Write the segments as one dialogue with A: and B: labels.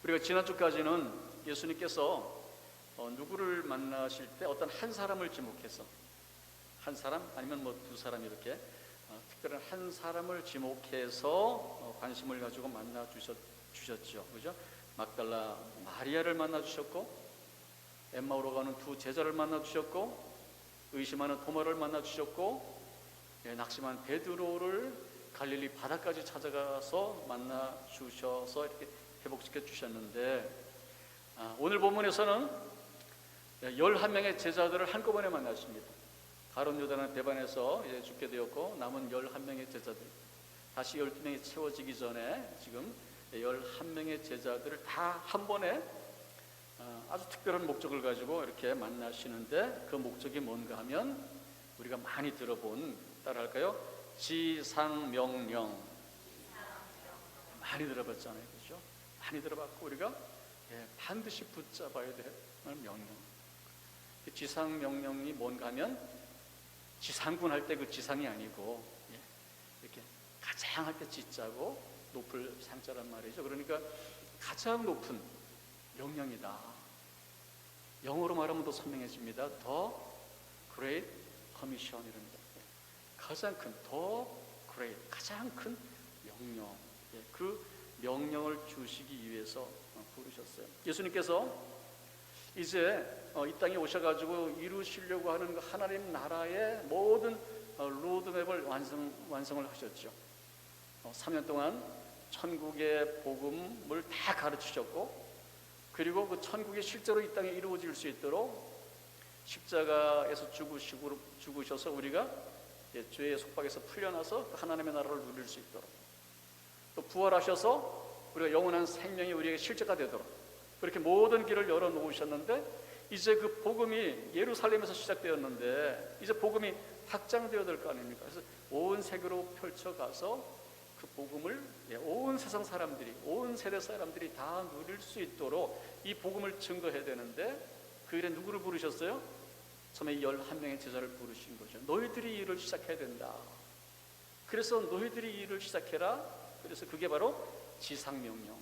A: 우리가 지난주까지는 예수님께서 누구를 만나실 때 어떤 한 사람을 지목해서, 한 사람 아니면 뭐 두 사람, 이렇게 특별한 한 사람을 지목해서 관심을 가지고 만나 주셨죠. 그죠? 막달라 마리아를 만나 주셨고, 엠마오로 가는 두 제자를 만나 주셨고, 의심하는 도마를 만나 주셨고, 낙심한 베드로를 갈릴리 바다까지 찾아가서 만나 주셔서 이렇게 회복시켜 주셨는데, 오늘 본문에서는 11명의 제자들을 한꺼번에 만나십니다. 가룟 요단은 배반해서 이제 죽게 되었고, 남은 11명의 제자들, 다시 12명이 채워지기 전에 지금 11명의 제자들을 다 한 번에 아주 특별한 목적을 가지고 이렇게 만나시는데, 그 목적이 뭔가 하면 우리가 많이 들어본, 따라할까요? 지상명령. 많이 들어봤잖아요, 그렇죠? 많이 들어봤고 우리가 반드시 붙잡아야 될 명령. 지상명령이 뭔가 하면 지상군 할 때 그 지상이 아니고, 이렇게 가장 할 때 지자고 높을 상자란 말이죠. 그러니까 가장 높은 명령이다. 영어로 말하면 더 선명해집니다. The Great Commission이랍니다. 가장 큰, The Great, 가장 큰 명령. 그 명령을 주시기 위해서 부르셨어요. 예수님께서 이제 이 땅에 오셔가지고 이루시려고 하는 하나님 나라의 모든 로드맵을 완성을 하셨죠. 3년 동안 천국의 복음을 다 가르치셨고, 그리고 그 천국이 실제로 이 땅에 이루어질 수 있도록 십자가에서 죽으셔서 우리가 죄의 속박에서 풀려나서 하나님의 나라를 누릴 수 있도록, 또 부활하셔서 우리가 영원한 생명이 우리에게 실제가 되도록 그렇게 모든 길을 열어놓으셨는데, 이제 그 복음이 예루살렘에서 시작되었는데 이제 복음이 확장되어야 될 거 아닙니까? 그래서 온 세계로 펼쳐가서 그 복음을 온 세상 사람들이, 온 세대 사람들이 다 누릴 수 있도록 이 복음을 증거해야 되는데, 그 일에 누구를 부르셨어요? 처음에 11명의 제자를 부르신 거죠. 너희들이 이 일을 시작해야 된다. 그래서 너희들이 이 일을 시작해라. 그래서 그게 바로 지상명령.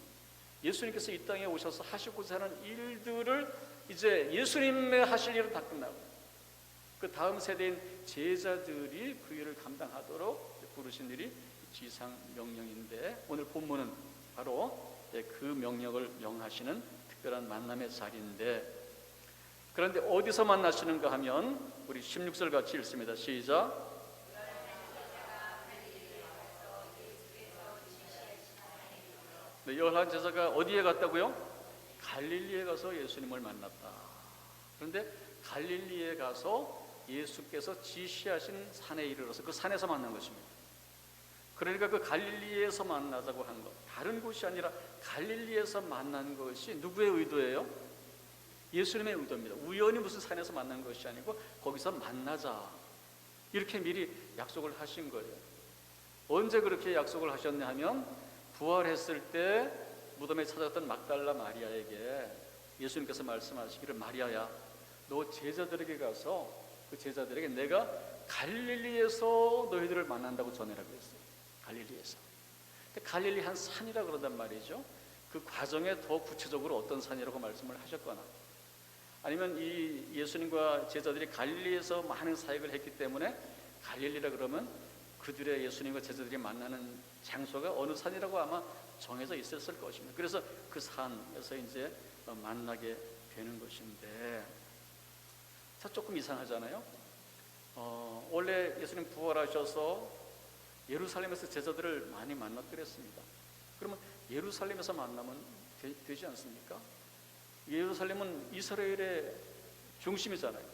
A: 예수님께서 이 땅에 오셔서 하시고자 하는 일들을 이제 예수님의 하실 일은 다 끝나고, 그 다음 세대인 제자들이 그 일을 감당하도록 부르신 일이 지상명령인데, 오늘 본문은 바로 그 명령을 명하시는 특별한 만남의 자리인데, 그런데 어디서 만나시는가 하면 우리 16절 같이 읽습니다. 시작. 네, 11제자가 어디에 갔다고요? 갈릴리에 가서 예수님을 만났다. 그런데 갈릴리에 가서 예수께서 지시하신 산에 이르러서 그 산에서 만난 것입니다. 그러니까 그 갈릴리에서 만나자고 한 것, 다른 곳이 아니라 갈릴리에서 만난 것이 누구의 의도예요? 예수님의 의도입니다. 우연히 무슨 산에서 만난 것이 아니고 거기서 만나자, 이렇게 미리 약속을 하신 거예요. 언제 그렇게 약속을 하셨냐 하면, 부활했을 때 무덤에 찾았던 막달라 마리아에게 예수님께서 말씀하시기를, 마리아야, 너 제자들에게 가서 그 제자들에게 내가 갈릴리에서 너희들을 만난다고 전해라고 했어요. 갈릴리에서. 갈릴리 한 산이라 그런단 말이죠. 그 과정에 더 구체적으로 어떤 산이라고 말씀을 하셨거나, 아니면 이 예수님과 제자들이 갈릴리에서 많은 사역을 했기 때문에 갈릴리라 그러면 그들의 예수님과 제자들이 만나는 장소가 어느 산이라고 아마 정해져 있었을 것입니다. 그래서 그 산에서 이제 만나게 되는 것인데, 자, 조금 이상하잖아요. 원래 예수님 부활하셔서 예루살렘에서 제자들을 많이 만났더랬습니다. 그러면 예루살렘에서 만나면 되지 않습니까? 예루살렘은 이스라엘의 중심이잖아요.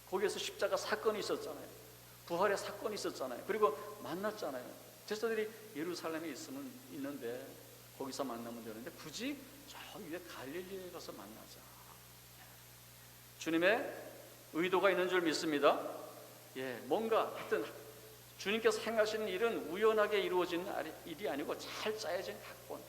A: 거기에서 십자가 사건이 있었잖아요. 부활의 사건이 있었잖아요. 그리고 만났잖아요. 제자들이 예루살렘에 있는데 거기서 만나면 되는데 굳이 저 위에 갈릴리에 가서 만나자. 주님의 의도가 있는 줄 믿습니다. 뭔가 하여튼 주님께서 행하시는 일은 우연하게 이루어진 일이 아니고 잘 짜여진 각본,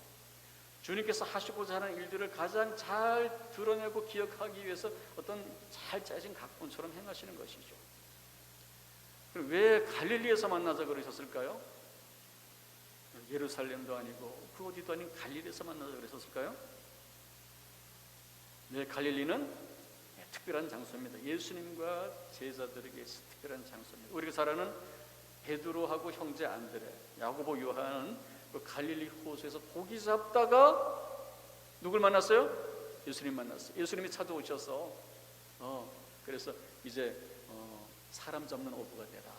A: 주님께서 하시고자 하는 일들을 가장 잘 드러내고 기억하기 위해서 어떤 잘 짜여진 각본처럼 행하시는 것이죠. 그럼 왜 갈릴리에서 만나자 그러셨을까요? 예루살렘도 아니고 그 어디도 아닌 갈릴리에서 만나자 그러셨을까요? 네, 갈릴리는 특별한 장소입니다. 예수님과 제자들에게 특별한 장소입니다. 우리가 잘 아는 베드로하고 형제 안드레, 야고보, 요한은 그 갈릴리 호수에서 고기 잡다가 누굴 만났어요? 예수님 만났어요. 예수님이 찾아오셔서 그래서 이제 사람 잡는 어부가 되라.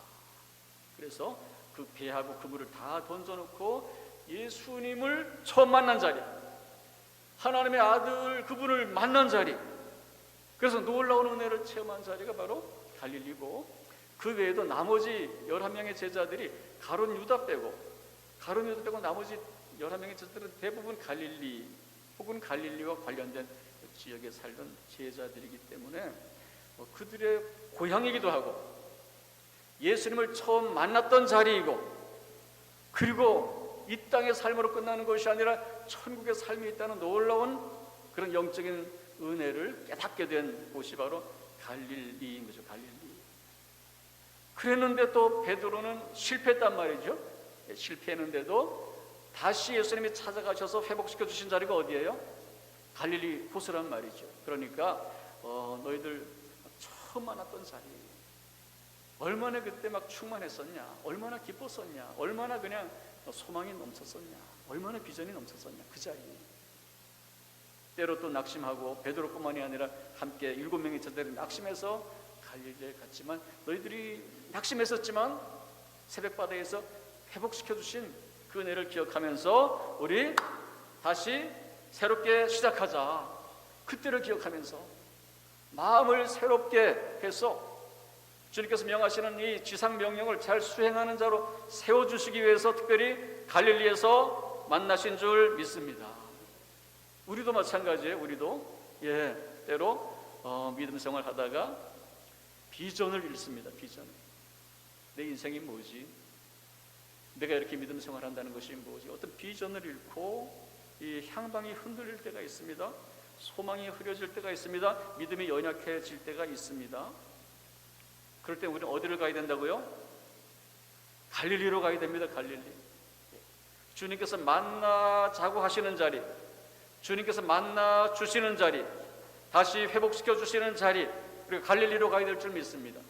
A: 그래서 그 배하고 그물을 다 던져놓고 예수님을 처음 만난 자리, 하나님의 아들 그분을 만난 자리, 그래서 놀라운 은혜를 체험한 자리가 바로 갈릴리고, 그 외에도 나머지 11명의 제자들이 가룟 유다 빼고 나머지 11명의 제자들은 대부분 갈릴리 혹은 갈릴리와 관련된 지역에 살던 제자들이기 때문에 그들의 고향이기도 하고 예수님을 처음 만났던 자리이고, 그리고 이 땅의 삶으로 끝나는 것이 아니라 천국의 삶이 있다는 놀라운 그런 영적인 은혜를 깨닫게 된 곳이 바로 갈릴리인 거죠. 갈릴리. 그랬는데 또 베드로는 실패했단 말이죠. 실패했는데도 다시 예수님이 찾아가셔서 회복시켜 주신 자리가 어디예요? 갈릴리 호수란 말이죠. 그러니까 너희들 처음 만났던 자리, 얼마나 그때 막 충만했었냐, 얼마나 기뻤었냐, 얼마나 그냥 소망이 넘쳤었냐, 얼마나 비전이 넘쳤었냐, 그 자리. 때로 또 낙심하고 베드로뿐만이 아니라 함께 7명의 제자들이 낙심해서 갈릴리에 갔지만, 너희들이 낙심했었지만 새벽바다에서 회복시켜 주신 그 은혜를 기억하면서 우리 다시 새롭게 시작하자. 그때를 기억하면서 마음을 새롭게 해서 주님께서 명하시는 이 지상 명령을 잘 수행하는 자로 세워주시기 위해서 특별히 갈릴리에서 만나신 줄 믿습니다. 우리도 마찬가지예요. 우리도 때로 믿음 생활 하다가 비전을 잃습니다. 비전. 내 인생이 뭐지? 내가 이렇게 믿음 생활한다는 것이 뭐지? 어떤 비전을 잃고 이 향방이 흔들릴 때가 있습니다. 소망이 흐려질 때가 있습니다. 믿음이 연약해질 때가 있습니다. 그럴 때 우리는 어디를 가야 된다고요? 갈릴리로 가야 됩니다. 갈릴리. 주님께서 만나자고 하시는 자리, 주님께서 만나 주시는 자리, 다시 회복시켜 주시는 자리, 그리고 갈릴리로 가야 될 줄 믿습니다.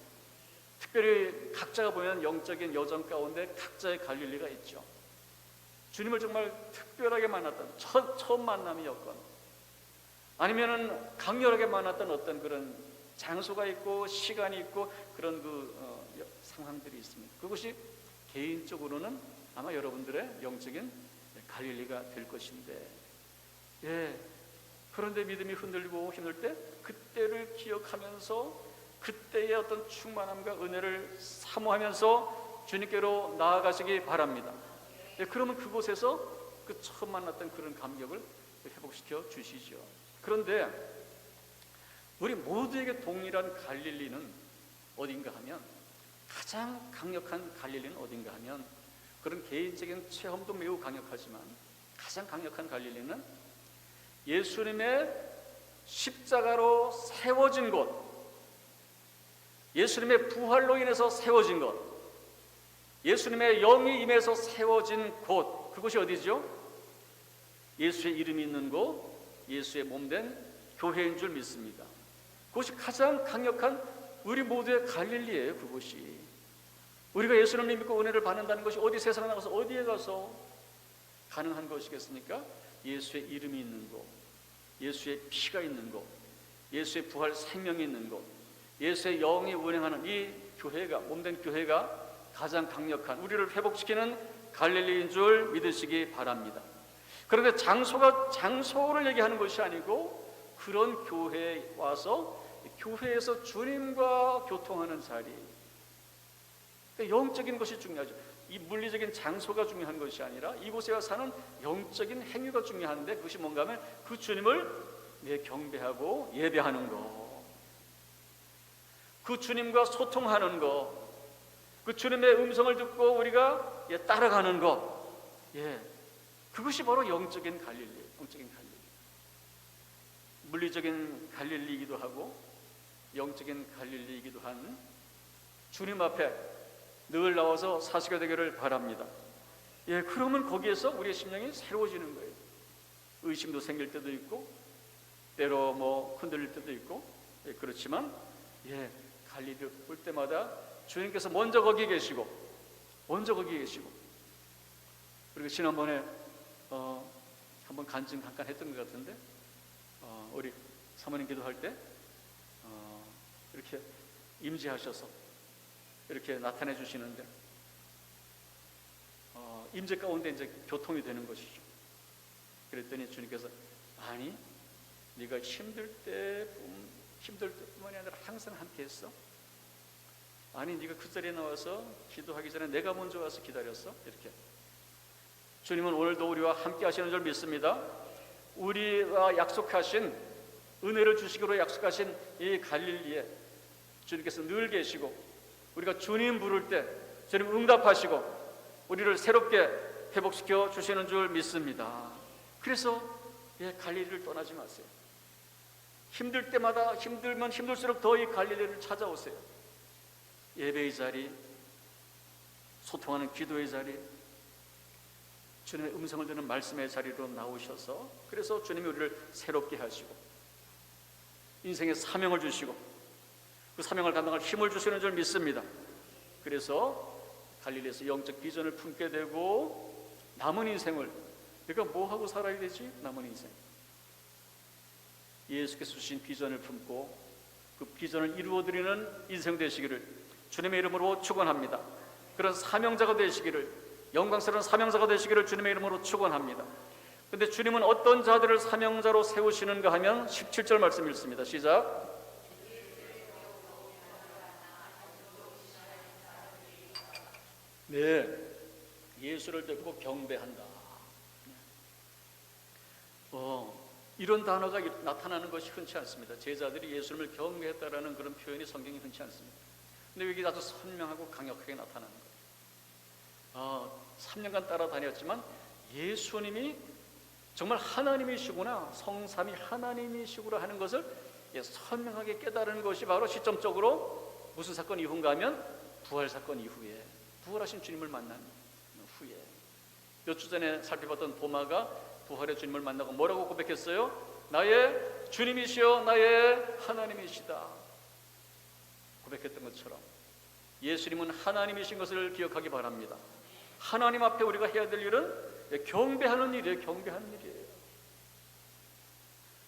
A: 특별히 각자가 보면 영적인 여정 가운데 각자의 갈릴리가 있죠. 주님을 정말 특별하게 만났던 처음 만남이었건, 아니면은 강렬하게 만났던 어떤 그런 장소가 있고 시간이 있고 그런 상황들이 있습니다. 그것이 개인적으로는 아마 여러분들의 영적인 갈릴리가 될 것인데, 그런데 믿음이 흔들리고 힘들 때 그때를 기억하면서 그때의 어떤 충만함과 은혜를 사모하면서 주님께로 나아가시기 바랍니다. 그러면 그곳에서 그 처음 만났던 그런 감격을 회복시켜 주시죠. 그런데 우리 모두에게 동일한 갈릴리는 어딘가 하면, 가장 강력한 갈릴리는 어딘가 하면, 그런 개인적인 체험도 매우 강력하지만 가장 강력한 갈릴리는 예수님의 십자가로 세워진 곳, 예수님의 부활로 인해서 세워진 것, 예수님의 영이 임해서 세워진 곳, 그곳이 어디죠? 예수의 이름이 있는 곳, 예수의 몸된 교회인 줄 믿습니다. 그것이 가장 강력한 우리 모두의 갈릴리예요. 그곳이 우리가 예수님을 믿고 은혜를 받는다는 것이 어디 세상 나가서 어디에 가서 가능한 것이겠습니까? 예수의 이름이 있는 곳, 예수의 피가 있는 곳, 예수의 부활 생명이 있는 곳, 예수의 영이 운행하는 이 교회가, 몸된 교회가 가장 강력한 우리를 회복시키는 갈릴리인 줄 믿으시기 바랍니다. 그런데 장소를 얘기하는 것이 아니고, 그런 교회에 와서 교회에서 주님과 교통하는 자리, 영적인 것이 중요하죠. 이 물리적인 장소가 중요한 것이 아니라 이곳에 사는 영적인 행위가 중요한데, 그것이 뭔가 하면 그 주님을 경배하고 예배하는 것, 그 주님과 소통하는 것, 그 주님의 음성을 듣고 우리가 따라가는 것, 그것이 바로 영적인 갈릴리, 영적인 갈릴리. 물리적인 갈릴리이기도 하고 영적인 갈릴리이기도 한 주님 앞에 늘 나와서 사시게 되기를 바랍니다. 그러면 거기에서 우리의 심령이 새로워지는 거예요. 의심도 생길 때도 있고, 때로 뭐 흔들릴 때도 있고, 그렇지만 갈릴리 올 때마다 주님께서 먼저 거기 계시고, 그리고 지난번에 한번 간증 잠깐 했던 것 같은데, 우리 사모님 기도할 때 이렇게 임재하셔서 이렇게 나타내 주시는데, 임재 가운데 이제 교통이 되는 것이죠. 그랬더니 주님께서, 아니, 네가 힘들 때뿐만이 아니라 항상 함께 했어? 아니, 네가 그 자리에 나와서 기도하기 전에 내가 먼저 와서 기다렸어? 이렇게. 주님은 오늘도 우리와 함께 하시는 줄 믿습니다. 우리와 약속하신, 은혜를 주시기로 약속하신 이 갈릴리에 주님께서 늘 계시고, 우리가 주님 부를 때 주님 응답하시고 우리를 새롭게 회복시켜 주시는 줄 믿습니다. 그래서 갈릴리를 떠나지 마세요. 힘들 때마다, 힘들면 힘들수록 더 이 갈릴리를 찾아오세요. 예배의 자리, 소통하는 기도의 자리, 주님의 음성을 듣는 말씀의 자리로 나오셔서, 그래서 주님이 우리를 새롭게 하시고 인생의 사명을 주시고 그 사명을 감당할 힘을 주시는 줄 믿습니다. 그래서 갈릴리에서 영적 비전을 품게 되고, 남은 인생을 내가 뭐 하고 살아야 되지? 남은 인생, 예수께서 주신 비전을 품고 그 비전을 이루어드리는 인생 되시기를 주님의 이름으로 축원합니다. 그런 사명자가 되시기를, 영광스러운 사명자가 되시기를 주님의 이름으로 축원합니다. 그런데 주님은 어떤 자들을 사명자로 세우시는가 하면 17절 말씀 읽습니다. 시작. 네, 예수를 듣고 경배한다. 이런 단어가 나타나는 것이 흔치 않습니다. 제자들이 예수님을 경배했다라는 그런 표현이 성경에 흔치 않습니다. 근데 여기 아주 선명하고 강력하게 나타나는 거예요. 3년간 따라다녔지만 예수님이 정말 하나님이시구나, 성삼위 하나님이시구나 하는 것을 선명하게 깨달은 것이 바로 시점적으로 무슨 사건 이후인가 하면 부활 사건 이후에, 부활하신 주님을 만난 후에, 몇 주 전에 살펴봤던 도마가 부활의 주님을 만나고 뭐라고 고백했어요? 나의 주님이시여 나의 하나님이시다 고백했던 것처럼 예수님은 하나님이신 것을 기억하기 바랍니다. 하나님 앞에 우리가 해야 될 일은 경배하는 일이에요. 경배하는 일이에요.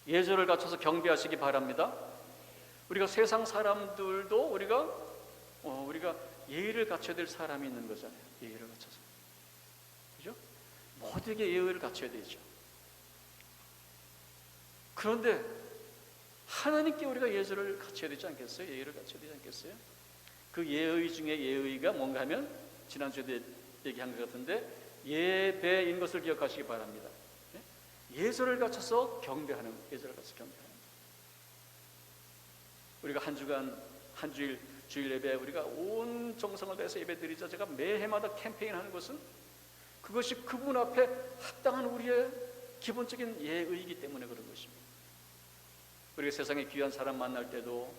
A: 예절을 갖춰서 경배하시기 바랍니다. 우리가 세상 사람들도 우리가 예의를 갖춰야 될 사람이 있는 거잖아요. 예의를 갖춰서, 그죠? 모두에게 예의를 갖춰야 되죠. 그런데 하나님께 우리가 예절을 갖춰야 되지 않겠어요? 예의를 갖춰야 되지 않겠어요? 그 예의 중에 예의가 뭔가 하면 지난주에도 얘기한 것 같은데 예배인 것을 기억하시기 바랍니다. 예절을 갖춰서 경배하는, 예절을 갖춰서 경배하는. 우리가 한 주간, 한 주일, 주일 예배 우리가 온 정성을 다해서 예배 드리자. 제가 매해마다 캠페인하는 것은 그것이 그분 앞에 합당한 우리의 기본적인 예의이기 때문에 그런 것입니다. 우리가 세상에 귀한 사람 만날 때도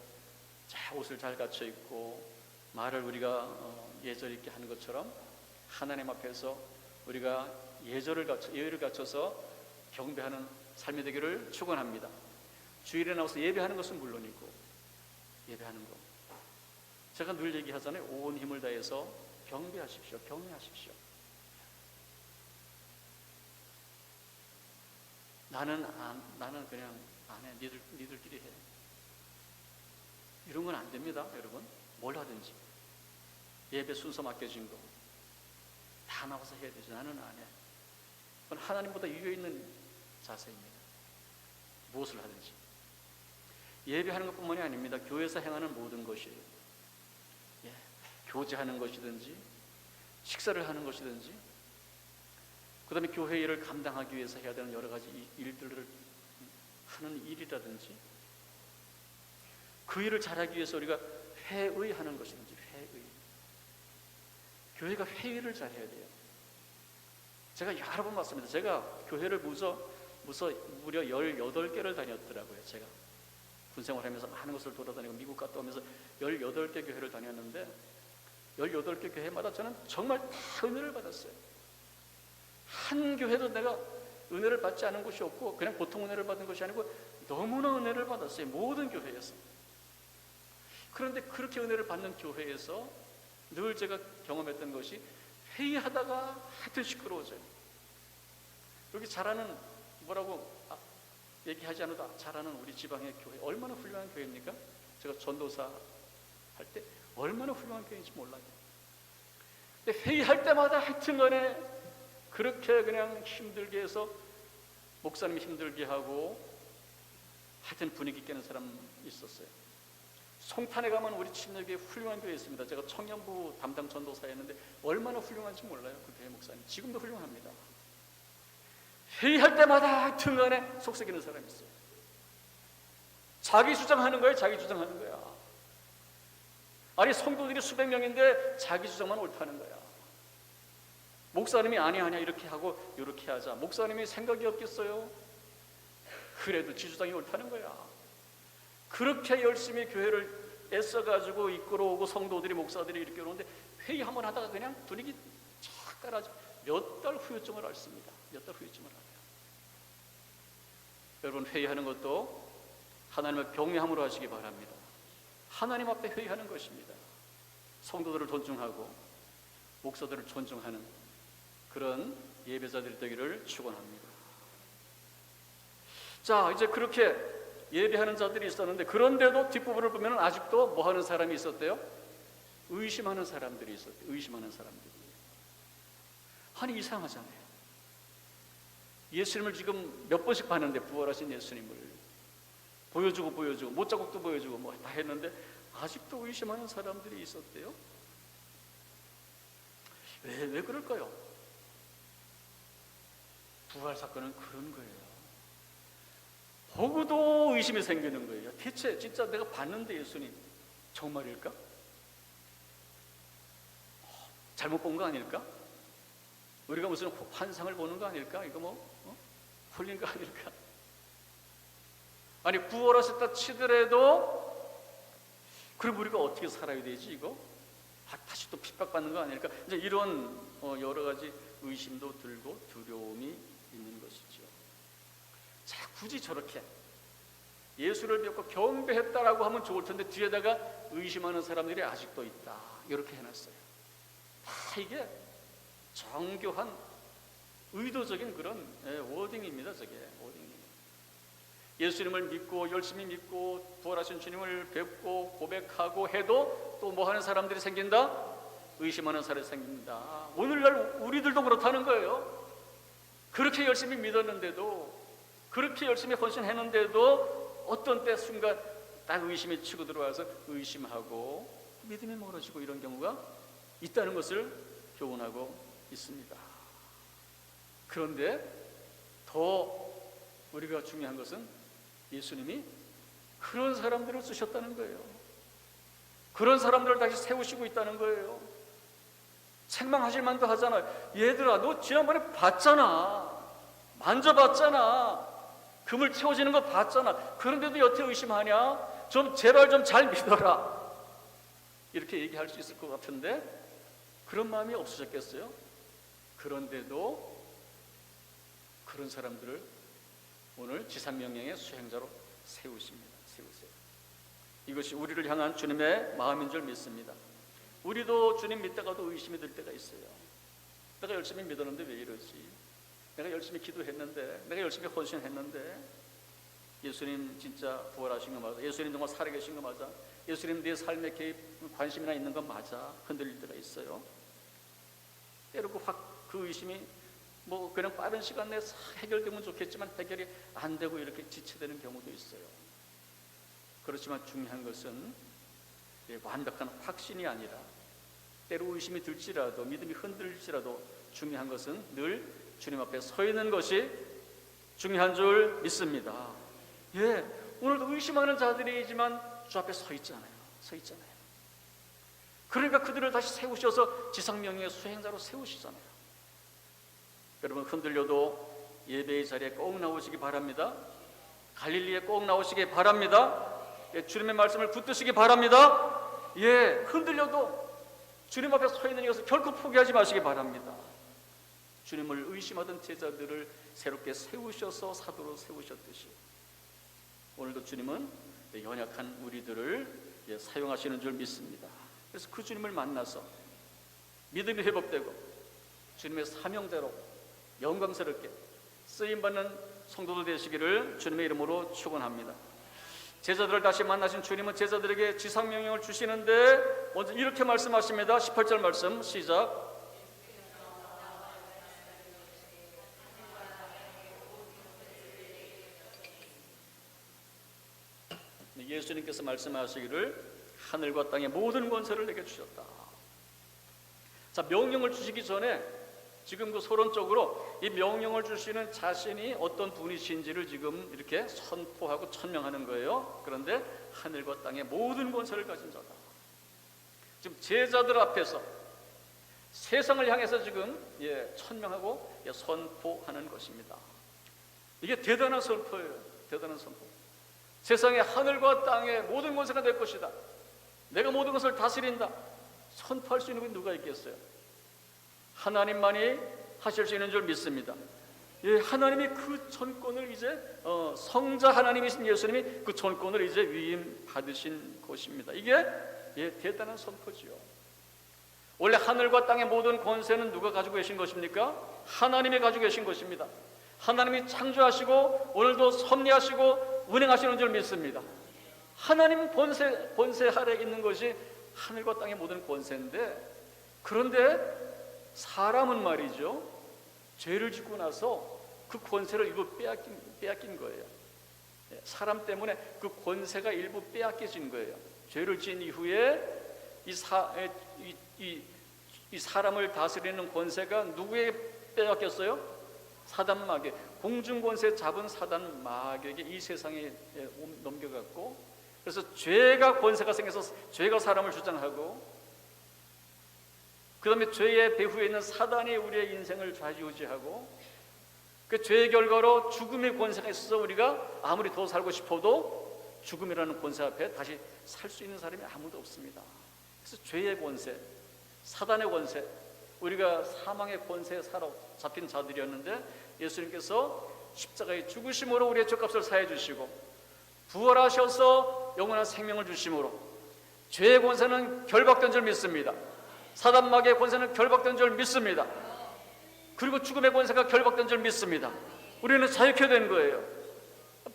A: 옷을 잘 갖춰 입고 말을 우리가 예절 있게 하는 것처럼 하나님 앞에서 우리가 예의를 갖춰서 경배하는 삶이 되기를 축원합니다. 주일에 나와서 예배하는 것은 물론이고, 예배하는 것, 제가 늘 얘기하잖아요. 온 힘을 다해서 경배하십시오. 경외하십시오. 나는 그냥 안 해. 니들끼리 해. 이런 건 안 됩니다, 여러분. 뭘 하든지 예배 순서 맡겨진 거 다 나와서 해야 되죠. 나는 안 해. 그건 하나님보다 위에 있는 자세입니다. 무엇을 하든지 예배하는 것뿐만이 아닙니다. 교회에서 행하는 모든 것이에요. 교제하는 것이든지 식사를 하는 것이든지, 그 다음에 교회 일을 감당하기 위해서 해야 되는 여러 가지 일들을 하는 일이라든지, 그 일을 잘하기 위해서 우리가 회의하는 것이든지, 교회가 회의를 잘해야 돼요. 제가 여러 번 봤습니다. 제가 교회를 무려 18개를 다녔더라고요. 제가 군생활하면서 많은 곳을 돌아다니고 미국 갔다 오면서 18개 교회를 다녔는데 18개 교회마다 저는 정말 다 은혜를 받았어요. 한 교회도 내가 은혜를 받지 않은 곳이 없고 그냥 보통 은혜를 받은 것이 아니고 너무나 은혜를 받았어요. 모든 교회에서. 그런데 그렇게 은혜를 받는 교회에서 늘 제가 경험했던 것이 회의하다가 하여튼 시끄러워져요. 여기 잘하는 뭐라고 얘기하지 않아도 잘하는 우리 지방의 교회 얼마나 훌륭한 교회입니까? 제가 전도사 할 때 얼마나 훌륭한 교회인지 몰라요. 근데 회의할 때마다 하여튼 간에 그렇게 그냥 힘들게 해서 목사님이 힘들게 하고 하여튼 분위기 깨는 사람 있었어요. 송탄에 가면 우리 침례교회 훌륭한 교회 있습니다. 제가 청년부 담당 전도사였는데 얼마나 훌륭한지 몰라요. 그 교회 목사님 지금도 훌륭합니다. 회의할 때마다 하여튼 간에 속삭이는 사람이 있어요. 자기 주장하는 거예요. 자기 주장하는 거야. 아니 성도들이 수백 명인데 자기 주장만 옳다는 거야. 목사님이 아니야 이렇게 하고 이렇게 하자. 목사님이 생각이 없겠어요? 그래도 지 주장이 옳다는 거야. 그렇게 열심히 교회를 애써가지고 이끌어오고 성도들이 목사들이 이렇게 오는데 회의 한번 하다가 그냥 분위기 쫙 깔아져 몇 달 후유증을 앓습니다. 몇 달 후유증을 앓아요. 여러분 회의하는 것도 하나님의 경외함으로 하시기 바랍니다. 하나님 앞에 회의하는 것입니다. 성도들을 존중하고 목사들을 존중하는 그런 예배자들이 되기를 축원합니다. 자, 이제 그렇게 예배하는 자들이 있었는데 그런데도 뒷부분을 보면 아직도 뭐 하는 사람이 있었대요? 의심하는 사람들이 있었대요. 의심하는 사람들이. 아니 이상하잖아요. 예수님을 지금 몇 번씩 봤는데 부활하신 예수님을 보여주고 못자국도 보여주고 뭐 다 했는데 아직도 의심하는 사람들이 있었대요. 왜 그럴까요? 부활 사건은 그런 거예요. 보고도 의심이 생기는 거예요. 대체 진짜 내가 봤는데 예수님 정말일까? 잘못 본 거 아닐까? 우리가 무슨 환상을 보는 거 아닐까? 이거 홀린 거 아닐까? 아니 부활하셨다 치더라도 그럼 우리가 어떻게 살아야 되지 이거? 다시 또 핍박받는 거 아닐까? 이제 이런 여러 가지 의심도 들고 두려움이 있는 것이죠. 자, 굳이 저렇게 예수를 믿고 경배했다라고 하면 좋을 텐데 뒤에다가 의심하는 사람들이 아직도 있다 이렇게 해놨어요. 다 이게 정교한 의도적인 그런 워딩입니다. 저게 워딩이. 예수님을 믿고 열심히 믿고 부활하신 주님을 뵙고 고백하고 해도 또 뭐 하는 사람들이 생긴다? 의심하는 사람이 생깁니다. 오늘날 우리들도 그렇다는 거예요. 그렇게 열심히 믿었는데도 그렇게 열심히 헌신했는데도 어떤 때 순간 딱 의심이 치고 들어와서 의심하고 믿음이 멀어지고 이런 경우가 있다는 것을 교훈하고 있습니다. 그런데 더 우리가 중요한 것은 예수님이 그런 사람들을 쓰셨다는 거예요. 그런 사람들을 다시 세우시고 있다는 거예요. 책망하실 만도 하잖아요. 얘들아 너 지난번에 봤잖아. 만져봤잖아. 금을 채워지는 거 봤잖아. 그런데도 여태 의심하냐? 좀 제발 좀 잘 믿어라. 이렇게 얘기할 수 있을 것 같은데 그런 마음이 없으셨겠어요? 그런데도 그런 사람들을 오늘 지상명령의 수행자로 세우십니다. 세우세요. 이것이 우리를 향한 주님의 마음인 줄 믿습니다. 우리도 주님 믿다가도 의심이 들 때가 있어요. 내가 열심히 믿었는데 왜 이러지? 내가 열심히 기도했는데, 내가 열심히 헌신했는데, 예수님 진짜 부활하신 거 맞아? 예수님 정말 살아계신 거 맞아? 예수님 내 삶에 개입 관심이나 있는 건 맞아? 흔들릴 때가 있어요. 때로는 확 그 의심이 뭐 그냥 빠른 시간 내에 해결되면 좋겠지만 해결이 안 되고 이렇게 지체되는 경우도 있어요. 그렇지만 중요한 것은 완벽한 확신이 아니라 때로 의심이 들지라도 믿음이 흔들릴지라도 중요한 것은 늘 주님 앞에 서 있는 것이 중요한 줄 믿습니다. 오늘도 의심하는 자들이지만 주 앞에 서 있잖아요. 그러니까 그들을 다시 세우셔서 지상명령의 수행자로 세우시잖아요. 여러분 흔들려도 예배의 자리에 꼭 나오시기 바랍니다. 갈릴리에 꼭 나오시기 바랍니다. 주님의 말씀을 붙드시기 바랍니다. 흔들려도 주님 앞에 서 있는 이것을 결코 포기하지 마시기 바랍니다. 주님을 의심하던 제자들을 새롭게 세우셔서 사도로 세우셨듯이 오늘도 주님은 연약한 우리들을 사용하시는 줄 믿습니다. 그래서 그 주님을 만나서 믿음이 회복되고 주님의 사명대로 영광스럽게 쓰임받는 성도들 되시기를 주님의 이름으로 축원합니다. 제자들을 다시 만나신 주님은 제자들에게 지상명령을 주시는데 먼저 이렇게 말씀하십니다. 18절 말씀 시작. 예수님께서 말씀하시기를 하늘과 땅의 모든 권세를 내게 주셨다. 자, 명령을 주시기 전에 지금 그 서론적으로 이 명령을 주시는 자신이 어떤 분이신지를 지금 이렇게 선포하고 천명하는 거예요. 그런데 하늘과 땅의 모든 권세를 가진 자다. 지금 제자들 앞에서 세상을 향해서 지금 천명하고 선포하는 것입니다. 이게 대단한 선포예요. 대단한 선포. 세상의 하늘과 땅의 모든 권세가 내 것이다. 내가 모든 것을 다스린다. 선포할 수 있는 분 누가 있겠어요? 하나님만이 하실 수 있는 줄 믿습니다. 하나님이 그 전권을 이제 성자 하나님이신 예수님이 그 전권을 이제 위임 받으신 것입니다. 이게 대단한 선포지요. 원래 하늘과 땅의 모든 권세는 누가 가지고 계신 것입니까? 하나님이 가지고 계신 것입니다. 하나님이 창조하시고 오늘도 섭리하시고 운행하시는 줄 믿습니다. 하나님 권세 아래 있는 것이 하늘과 땅의 모든 권세인데, 그런데 사람은 말이죠, 죄를 짓고 나서 그 권세를 일부 빼앗긴 거예요. 사람 때문에 그 권세가 일부 빼앗겨진 거예요. 죄를 지은 이후에 이 사람을 다스리는 권세가 누구에게 빼앗겼어요? 사단 마귀, 공중 권세 잡은 사단 마귀에게 이 세상에 넘겨갔고, 그래서 죄가 권세가 생겨서 죄가 사람을 주장하고, 그 다음에 죄의 배후에 있는 사단이 우리의 인생을 좌지우지하고, 그 죄의 결과로 죽음의 권세가 있어서 우리가 아무리 더 살고 싶어도 죽음이라는 권세 앞에 다시 살 수 있는 사람이 아무도 없습니다. 그래서 죄의 권세, 사단의 권세, 우리가 사망의 권세에 사로잡힌 자들이었는데 예수님께서 십자가의 죽으심으로 우리의 죄값을 사해 주시고 부활하셔서 영원한 생명을 주심으로 죄의 권세는 결박된 줄 믿습니다. 사단 마귀의 권세는 결박된 줄 믿습니다. 그리고 죽음의 권세가 결박된 줄 믿습니다. 우리는 자유케 된 거예요.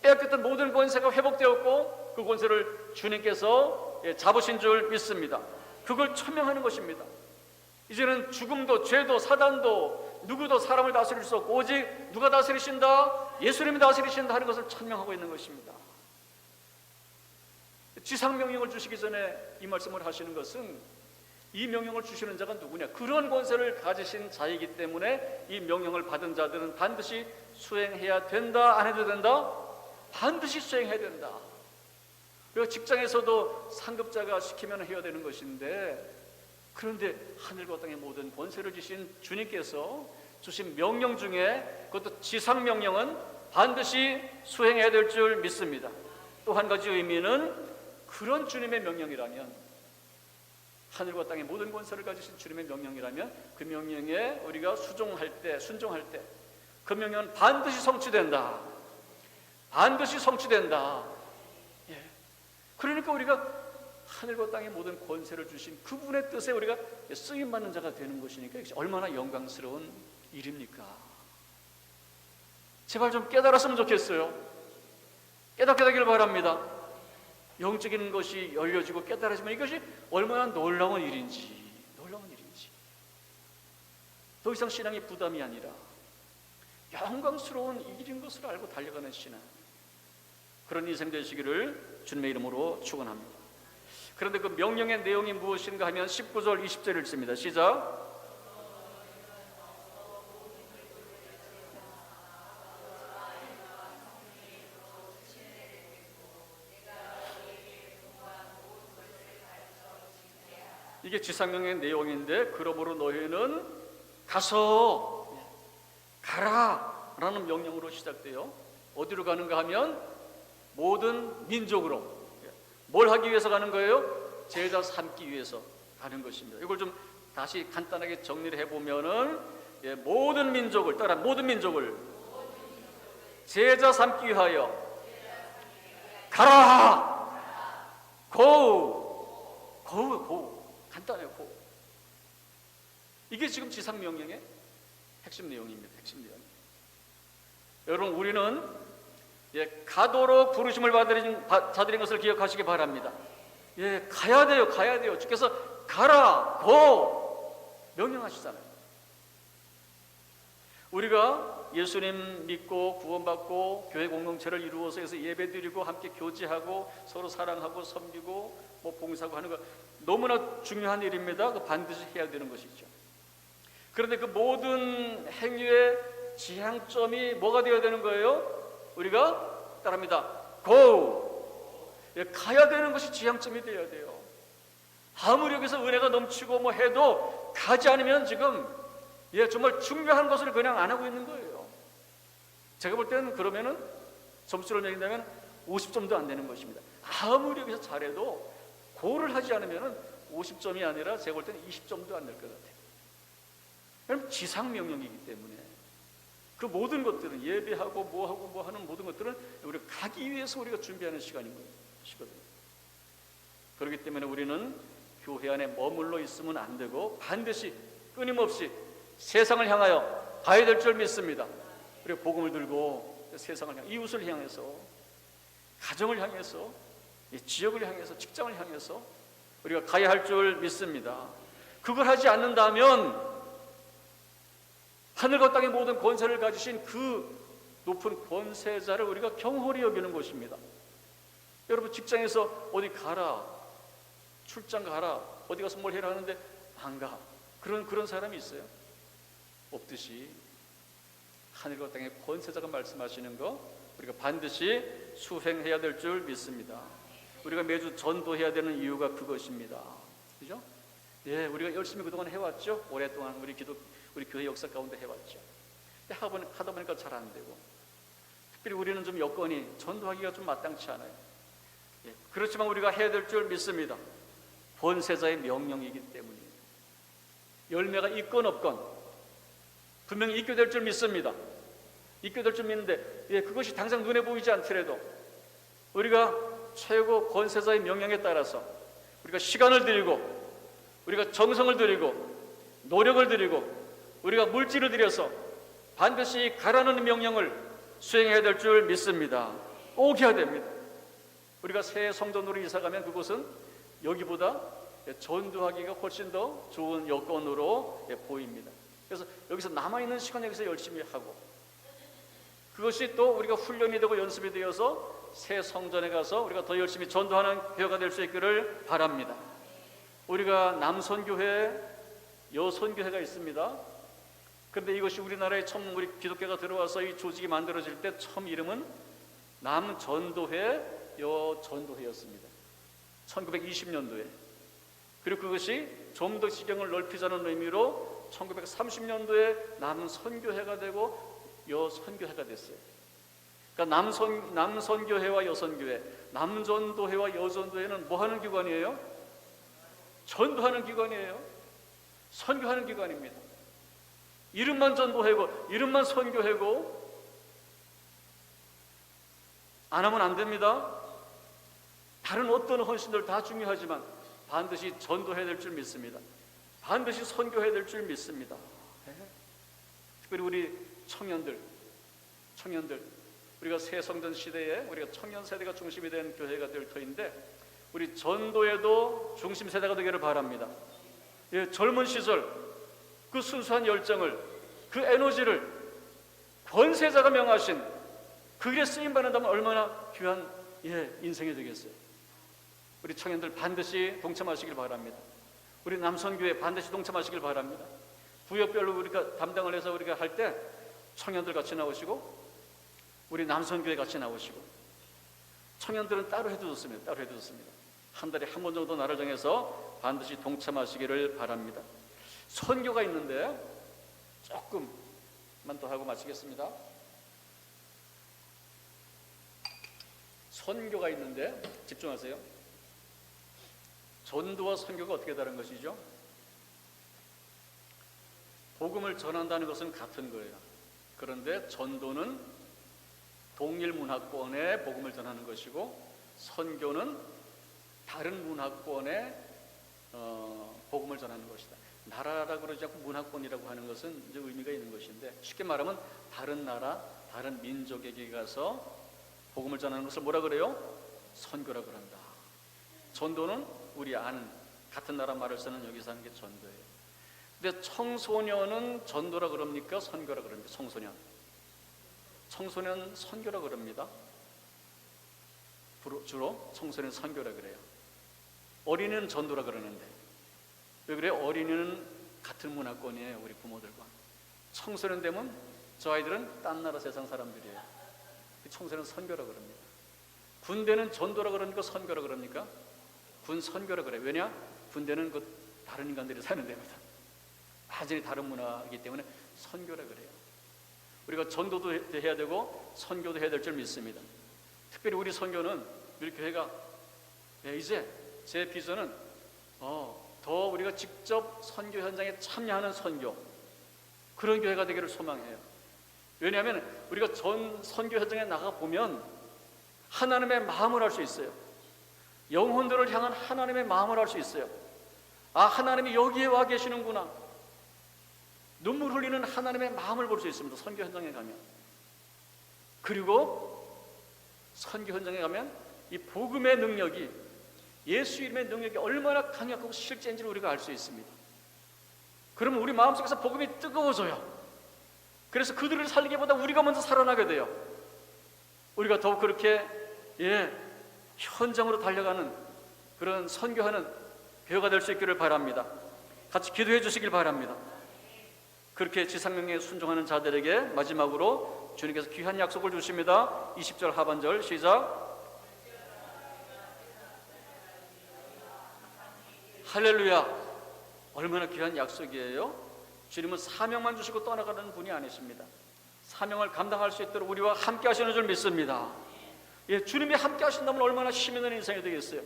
A: 빼앗겼던 모든 권세가 회복되었고 그 권세를 주님께서 잡으신 줄 믿습니다. 그걸 천명하는 것입니다. 이제는 죽음도 죄도 사단도 누구도 사람을 다스릴 수 없고 오직 누가 다스리신다? 예수님이 다스리신다 하는 것을 천명하고 있는 것입니다. 지상명령을 주시기 전에 이 말씀을 하시는 것은 이 명령을 주시는 자가 누구냐? 그런 권세를 가지신 자이기 때문에 이 명령을 받은 자들은 반드시 수행해야 된다. 안 해도 된다? 반드시 수행해야 된다. 그리고 직장에서도 상급자가 시키면 해야 되는 것인데, 그런데 하늘과 땅의 모든 권세를 주신 주님께서 주신 명령 중에 그것도 지상명령은 반드시 수행해야 될 줄 믿습니다. 또 한 가지 의미는 그런 주님의 명령이라면, 하늘과 땅의 모든 권세를 가지신 주님의 명령이라면 그 명령에 우리가 순종할 때 그 명령은 반드시 성취된다. 반드시 성취된다. 그러니까 우리가 하늘과 땅의 모든 권세를 주신 그분의 뜻에 우리가 쓰임받는 자가 되는 것이니까 이것이 얼마나 영광스러운 일입니까? 제발 좀 깨달았으면 좋겠어요. 깨닫게 되길 바랍니다. 영적인 것이 열려지고 깨달아지면 이것이 얼마나 놀라운 일인지 더 이상 신앙이 부담이 아니라 영광스러운 일인 것을 알고 달려가는 신앙, 그런 인생 되시기를 주님의 이름으로 축원합니다. 그런데 그 명령의 내용이 무엇인가 하면 19절 20절을 읽습니다. 시작. 이게 지상명령의 내용인데, 그러므로 너희는 가라 라는 명령으로 시작돼요. 어디로 가는가 하면 모든 민족으로. 뭘 하기 위해서 가는 거예요? 제자 삼기 위해서 가는 것입니다. 이걸 좀 다시 간단하게 정리를 해보면은 모든 민족을 따라 모든 민족을 제자 삼기 위하여 가라. 고. 간단해요. 고. 이게 지금 지상명령의 핵심 내용입니다. 핵심 내용. 여러분, 우리는 가도록 부르심을 받은 자들인 것을 기억하시기 바랍니다. 가야 돼요. 주께서 가라, 고 명령하시잖아요. 우리가 예수님 믿고 구원받고 교회 공동체를 이루어서 해서 예배드리고 함께 교제하고 서로 사랑하고 섬기고 봉사하고 하는 거 너무나 중요한 일입니다. 그 반드시 해야 되는 것이죠. 그런데 그 모든 행위의 지향점이 뭐가 되어야 되는 거예요? 우리가 따라합니다. go. 가야 되는 것이 지향점이 되어야 돼요. 아무리 여기서 은혜가 넘치고 해도 가지 않으면 지금 정말 중요한 것을 그냥 안 하고 있는 거예요. 제가 볼 때는 그러면은 점수를 매긴다면 50점도 안 되는 것입니다. 아무리 여기서 잘해도 고를 하지 않으면은 50점이 아니라 제가 볼 때는 20점도 안 될 것 같아요. 왜냐하면 지상명령이기 때문에 그 모든 것들은 예배하고 뭐 하는 모든 것들은 우리가 가기 위해서 우리가 준비하는 시간인 것이거든요. 그렇기 때문에 우리는 교회 안에 머물러 있으면 안 되고 반드시 끊임없이 세상을 향하여 가야 될 줄 믿습니다. 우리가 복음을 들고 세상을 향해 이웃을 향해서 가정을 향해서 지역을 향해서 직장을 향해서 우리가 가야 할 줄 믿습니다. 그걸 하지 않는다면 하늘과 땅의 모든 권세를 가지신 그 높은 권세자를 우리가 경홀히 여기는 것입니다. 여러분, 직장에서 어디 가라, 출장 가라, 어디 가서 뭘 해라 하는데 안 가. 그런 사람이 있어요? 없듯이 하늘과 땅의 권세자가 말씀하시는 거 우리가 반드시 수행해야 될 줄 믿습니다. 우리가 매주 전도해야 되는 이유가 그것입니다. 그죠? 우리가 열심히 그동안 해왔죠. 오랫동안 우리 교회 역사 가운데 해왔죠. 하다 보니까 잘 안 되고, 특별히 우리는 좀 여건이 전도하기가 좀 마땅치 않아요. 그렇지만 우리가 해야 될 줄 믿습니다. 권세자의 명령이기 때문이에요. 열매가 있건 없건 분명히 있게 될 줄 믿습니다. 있게 될 줄 믿는데 그것이 당장 눈에 보이지 않더라도 우리가 최고 권세자의 명령에 따라서 우리가 시간을 들이고 우리가 정성을 들이고 노력을 들이고 우리가 물질을 들여서 반드시 가라는 명령을 수행해야 될 줄 믿습니다. 꼭 해야 됩니다. 우리가 새 성전으로 이사가면 그곳은 여기보다 전도하기가 훨씬 더 좋은 여건으로 보입니다. 그래서 여기서 남아있는 시간 여기서 열심히 하고, 그것이 또 우리가 훈련이 되고 연습이 되어서 새 성전에 가서 우리가 더 열심히 전도하는 교회가 될 수 있기를 바랍니다. 우리가 남선교회, 여선교회가 있습니다. 그런데 이것이 우리나라에 처음 우리 기독교가 들어와서 이 조직이 만들어질 때 처음 이름은 남전도회, 여전도회였습니다. 1920년도에. 그리고 그것이 좀 더 지경을 넓히자는 의미로 1930년도에 남선교회가 되고 여선교회가 됐어요. 그러니까 남선교회와 여선교회, 남전도회와 여전도회는 뭐 하는 기관이에요? 전도하는 기관이에요. 선교하는 기관입니다. 이름만 전도회고 이름만 선교회고 안 하면 안 됩니다. 다른 어떤 헌신들 다 중요하지만 반드시 전도해야 될 줄 믿습니다. 반드시 선교해야 될 줄 믿습니다. 특별히 우리 청년들 우리가 새 성전 시대에 우리가 청년 세대가 중심이 된 교회가 될 터인데 우리 전도에도 중심 세대가 되기를 바랍니다. 젊은 시절 그 순수한 열정을, 그 에너지를 권세자가 명하신 그 일에 쓰임받는다면 얼마나 귀한 인생이 되겠어요. 우리 청년들 반드시 동참하시길 바랍니다. 우리 남선교회 반드시 동참하시길 바랍니다. 구역별로 우리가 담당을 해서 우리가 할 때 청년들 같이 나오시고 우리 남선교회 같이 나오시고, 청년들은 따로 해도 좋습니다. 따로 해도 좋습니다. 한 달에 한 번 정도 날을 정해서 반드시 동참하시기를 바랍니다. 선교가 있는데 조금만 더 하고 마치겠습니다. 선교가 있는데 집중하세요. 전도와 선교가 어떻게 다른 것이죠? 복음을 전한다는 것은 같은 거예요. 그런데 전도는 동일 문화권에 복음을 전하는 것이고, 선교는 다른 문화권에 복음을 전하는 것이다. 나라라고 그러지 않고 문화권이라고 하는 것은 이제 의미가 있는 것인데, 쉽게 말하면 다른 나라, 다른 민족에게 가서 복음을 전하는 것을 뭐라 그래요? 선교라고 그런다. 전도는 우리 아는 같은 나라 말을 쓰는 여기서 하는 게 전도예요. 근데 청소년은 전도라 그럽니까? 선교라 그럽니까? 청소년 선교라 그럽니다. 주로 청소년 선교라 그래요. 어린이는 전도라 그러는데, 왜 그래요? 어린이는 같은 문화권이에요, 우리 부모들과. 청소년 되면 저 아이들은 딴 나라 세상 사람들이에요. 청소년 선교라 그럽니다. 군대는 전도라 그러니까 선교라 그럽니까? 군 선교라 그래요. 왜냐? 군대는 그 다른 인간들이 사는 데입니다. 완전히 다른 문화이기 때문에 선교라 그래요. 우리가 전도도 해야 되고 선교도 해야 될 줄 믿습니다. 특별히 우리 선교는 우리 교회가 이제 제 비전은 더 우리가 직접 선교 현장에 참여하는 선교, 그런 교회가 되기를 소망해요. 왜냐하면 우리가 선교 현장에 나가 보면 하나님의 마음을 알 수 있어요. 영혼들을 향한 하나님의 마음을 알 수 있어요. 아, 하나님이 여기에 와 계시는구나. 눈물 흘리는 하나님의 마음을 볼 수 있습니다, 선교 현장에 가면. 그리고 선교 현장에 가면 이 복음의 능력이, 예수 이름의 능력이 얼마나 강력하고 실제인지를 우리가 알 수 있습니다. 그러면 우리 마음속에서 복음이 뜨거워져요. 그래서 그들을 살리기보다 우리가 먼저 살아나게 돼요. 우리가 더욱 그렇게 현장으로 달려가는 그런 선교하는 교회가 될 수 있기를 바랍니다. 같이 기도해 주시길 바랍니다. 그렇게 지상명령에 순종하는 자들에게 마지막으로 주님께서 귀한 약속을 주십니다. 20절 하반절 시작. 할렐루야. 얼마나 귀한 약속이에요. 주님은 사명만 주시고 떠나가는 분이 아니십니다. 사명을 감당할 수 있도록 우리와 함께 하시는 줄 믿습니다. 주님이 함께 하신다면 얼마나 힘 있는 인생이 되겠어요.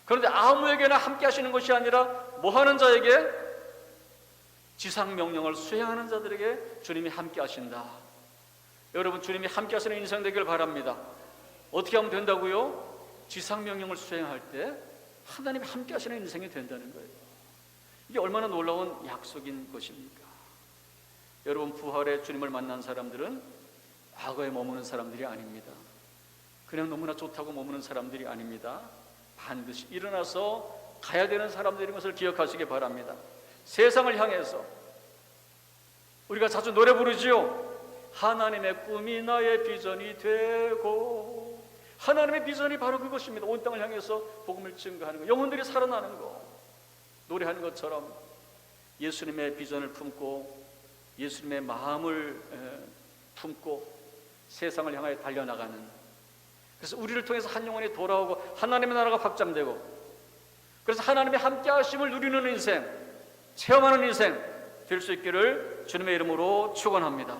A: 그런데 아무에게나 함께 하시는 것이 아니라 뭐하는 자에게? 지상명령을 수행하는 자들에게 주님이 함께 하신다. 여러분, 주님이 함께 하시는 인생 되길 바랍니다. 어떻게 하면 된다고요? 지상명령을 수행할 때 하나님이 함께 하시는 인생이 된다는 거예요. 이게 얼마나 놀라운 약속인 것입니까? 여러분, 부활의 주님을 만난 사람들은 과거에 머무는 사람들이 아닙니다. 그냥 너무나 좋다고 머무는 사람들이 아닙니다. 반드시 일어나서 가야 되는 사람들인 것을 기억하시기 바랍니다. 세상을 향해서 우리가 자주 노래 부르지요. 하나님의 꿈이 나의 비전이 되고, 하나님의 비전이 바로 그것입니다. 온 땅을 향해서 복음을 증거하는 것, 영혼들이 살아나는 것, 노래하는 것처럼 예수님의 비전을 품고 예수님의 마음을 품고 세상을 향하여 달려나가는, 그래서 우리를 통해서 한 영혼이 돌아오고 하나님의 나라가 확장되고, 그래서 하나님의 함께 하심을 누리는 인생, 체험하는 인생 될 수 있기를 주님의 이름으로 축원합니다.